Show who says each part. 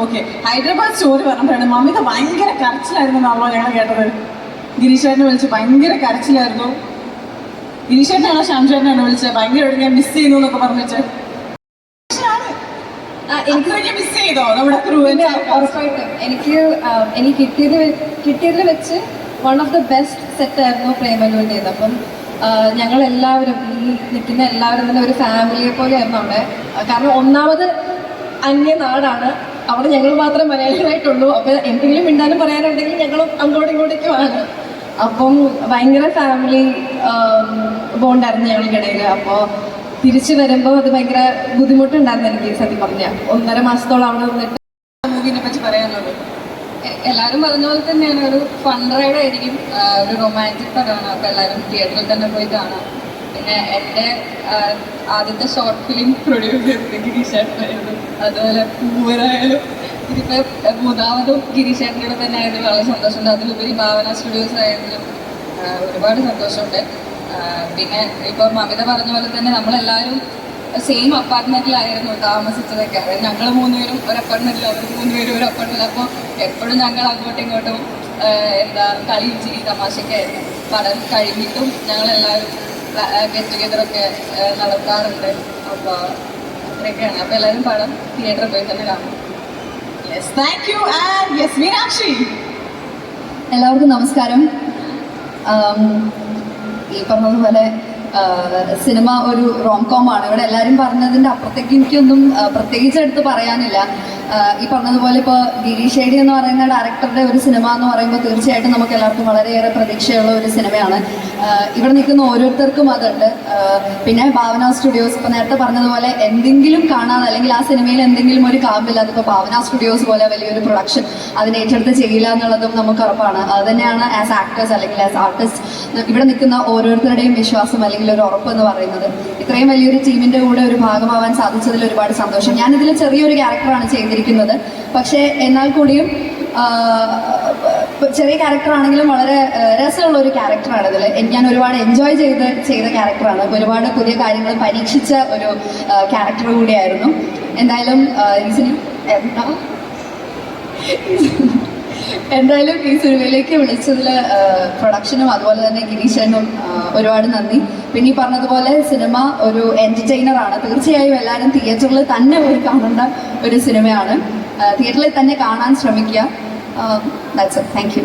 Speaker 1: Okay. Hyderabad story പറഞ്ഞപ്പോഴാണ് മമിത ഭയങ്കര കരച്ചിലായിരുന്നു എന്നാണല്ലോ ഞങ്ങൾ കേട്ടത്. ഗിരീഷേട്ടനെ വിളിച്ച് ഭയങ്കര കരച്ചിലായിരുന്നു. ഗിരീഷേട്ടനാണോ ശ്യാംചേട്ടനാണോ വിളിച്ചത് ഭയങ്കര ഞാൻ മിസ് ചെയ്യുന്നു എന്നൊക്കെ പറഞ്ഞിട്ട്? എനിക്ക് മിസ് ചെയ്തോ നമ്മുടെ ക്രൂവിന്റെ?
Speaker 2: ഉറപ്പായിട്ടും എനിക്ക് കിട്ടിയതിൽ വെച്ച് one of the best set ആയിരുന്നു പ്രേമലുവിൻ്റേത്. അപ്പം ഞങ്ങളെല്ലാവരും ഈ നിൽക്കുന്ന എല്ലാവരും തന്നെ ഒരു ഫാമിലിയെ പോലെയായിരുന്നു അവിടെ. കാരണം ഒന്നാമത് അന്യനാടാണ്, അവിടെ ഞങ്ങൾ മാത്രമേ മലയാളികളായിട്ടുള്ളൂ. അപ്പോൾ എന്തെങ്കിലും മിണ്ടാനും പറയാനുണ്ടെങ്കിൽ ഞങ്ങളും അങ്ങോട്ടും ഇങ്ങോട്ടേക്കുമാണ്. അപ്പം ഭയങ്കര ഫാമിലി ബോണ്ടായിരുന്നു ഞങ്ങൾക്കിടയിൽ. അപ്പോൾ തിരിച്ചു വരുമ്പോൾ അത് ഭയങ്കര ബുദ്ധിമുട്ടുണ്ടായിരുന്നു എനിക്ക് സത്യം പറഞ്ഞാൽ. 1.5 മാസത്തോളം അവിടെ നിന്നിട്ട്.
Speaker 1: മൂവിനെ പറ്റി പറയാനുള്ളത്
Speaker 2: എല്ലാവരും പറഞ്ഞ പോലെ തന്നെയാണ്, ഒരു ഫൺ റൈഡ് ആയിരിക്കും, ഒരു റൊമാൻറ്റിക് പടമാണ്. അപ്പോൾ എല്ലാവരും തിയേറ്ററിൽ തന്നെ പോയി കാണാം. പിന്നെ എൻ്റെ ആദ്യത്തെ ഷോർട്ട് ഫിലിം പ്രൊഡ്യൂസ് ചെയ്തത് ഗിരീഷേട്ടനായിരുന്നു. അതുപോലെ പൂവരായാലും ഇതിപ്പോൾ 3ാമതും ഗിരീഷേട്ടനോട് തന്നെ ആയിരുന്നു. വളരെ സന്തോഷമുണ്ട്. അതിലുപരി ഭാവന സ്റ്റുഡിയോസ് ആയിരുന്നാലും ഒരുപാട് സന്തോഷമുണ്ട്. പിന്നെ ഇപ്പോൾ മമിത പറഞ്ഞ പോലെ തന്നെ നമ്മളെല്ലാവരും സെയിം അപ്പാർട്ട്മെൻറ്റിലായിരുന്നു താമസിച്ചതൊക്കെ. അതായത് ഞങ്ങൾ 3 പേരും ഒരു അപ്പാർട്ട്മെൻറ്റിൽ, അവർ 3 പേരും ഒരു അപ്പാർട്ട്മെൻറ്റിൽ. അപ്പോൾ എപ്പോഴും ഞങ്ങൾ അങ്ങോട്ടും ഇങ്ങോട്ടും കളിയും ചിരി തമാശയൊക്കെയായിരുന്നു. പടം കഴിഞ്ഞിട്ടും ഞങ്ങളെല്ലാവരും ഗെറ്റ് ടുഗെദറൊക്കെ നടത്താറുണ്ട്. അപ്പോൾ അത്രയൊക്കെയാണ്. അപ്പോൾ എല്ലാവരും പടം തിയേറ്ററിൽ പോയി തന്നെ കാണും.
Speaker 1: Thank you. മീനാക്ഷി,
Speaker 2: എല്ലാവർക്കും നമസ്കാരം. ഈ പറഞ്ഞതുപോലെ സിനിമ ഒരു റോംകോം ആണ്. ഇവിടെ എല്ലാവരും പറഞ്ഞതിൻ്റെ അപ്പുറത്തേക്ക് എനിക്കൊന്നും പ്രത്യേകിച്ച് എടുത്ത് പറയാനില്ല. ഈ പറഞ്ഞതുപോലെ ഇപ്പോൾ ഗിരീഷേടി എന്ന് പറയുന്ന ഡയറക്ടറുടെ ഒരു സിനിമ എന്ന് പറയുമ്പോൾ തീർച്ചയായിട്ടും നമുക്ക് എല്ലാവർക്കും വളരെയേറെ പ്രതീക്ഷയുള്ള ഒരു സിനിമയാണ്. ഇവിടെ നിൽക്കുന്ന ഓരോരുത്തർക്കും അതുണ്ട്. പിന്നെ ഭാവന സ്റ്റുഡിയോസ് ഇപ്പോൾ നേരത്തെ പറഞ്ഞതുപോലെ എന്തെങ്കിലും കാണാൻ, അല്ലെങ്കിൽ ആ സിനിമയിൽ എന്തെങ്കിലും ഒരു കാമ്പില്ല, അതിപ്പോൾ ഭാവന സ്റ്റുഡിയോസ് പോലെ വലിയൊരു പ്രൊഡക്ഷൻ അതിനെ ഏറ്റെടുത്ത് ചെയ്യില്ല എന്നുള്ളതും നമുക്ക് ഉറപ്പാണ്. അത് തന്നെയാണ് ആസ് ആക്ടേഴ്സ് അല്ലെങ്കിൽ ആസ് ആർട്ടിസ്റ്റ് ഇവിടെ നിൽക്കുന്ന ഓരോരുത്തരുടെയും വിശ്വാസം അല്ലെങ്കിൽ ഒരു ഉറപ്പ് എന്ന് പറയുന്നത്. ഇത്രയും വലിയൊരു ടീമിൻ്റെ കൂടെ ഒരു ഭാഗമാവാൻ സാധിച്ചതിൽ ഒരുപാട് സന്തോഷം. ഞാനിതിൽ ചെറിയൊരു ക്യാരക്ടറാണ് ചെയ്തിരിക്കുന്നത്. പക്ഷേ എന്നാൽ കൂടിയും ചെറിയ ക്യാരക്ടറാണെങ്കിലും വളരെ രസമുള്ള ഒരു ക്യാരക്ടറാണ് ഇതിൽ. ഞാൻ ഒരുപാട് എൻജോയ് ചെയ്ത ക്യാരക്ടറാണ്. ഒരുപാട് പുതിയ കാര്യങ്ങൾ പരീക്ഷിച്ച ഒരു ക്യാരക്ടർ കൂടിയായിരുന്നു. എന്തായാലും ഈ സിനിമയിലേക്ക് വിളിച്ചതിൽ പ്രൊഡക്ഷനും അതുപോലെ തന്നെ ഗിരീഷനും ഒരുപാട് നന്ദി. പിന്നെ ഈ പറഞ്ഞതുപോലെ സിനിമ ഒരു എൻ്റർടൈനറാണ്. തീർച്ചയായും എല്ലാവരും തിയേറ്ററിൽ തന്നെ പോയി കാണേണ്ട ഒരു സിനിമയാണ്. തിയേറ്ററിൽ തന്നെ കാണാൻ ശ്രമിക്കുക. That's it. Thank you.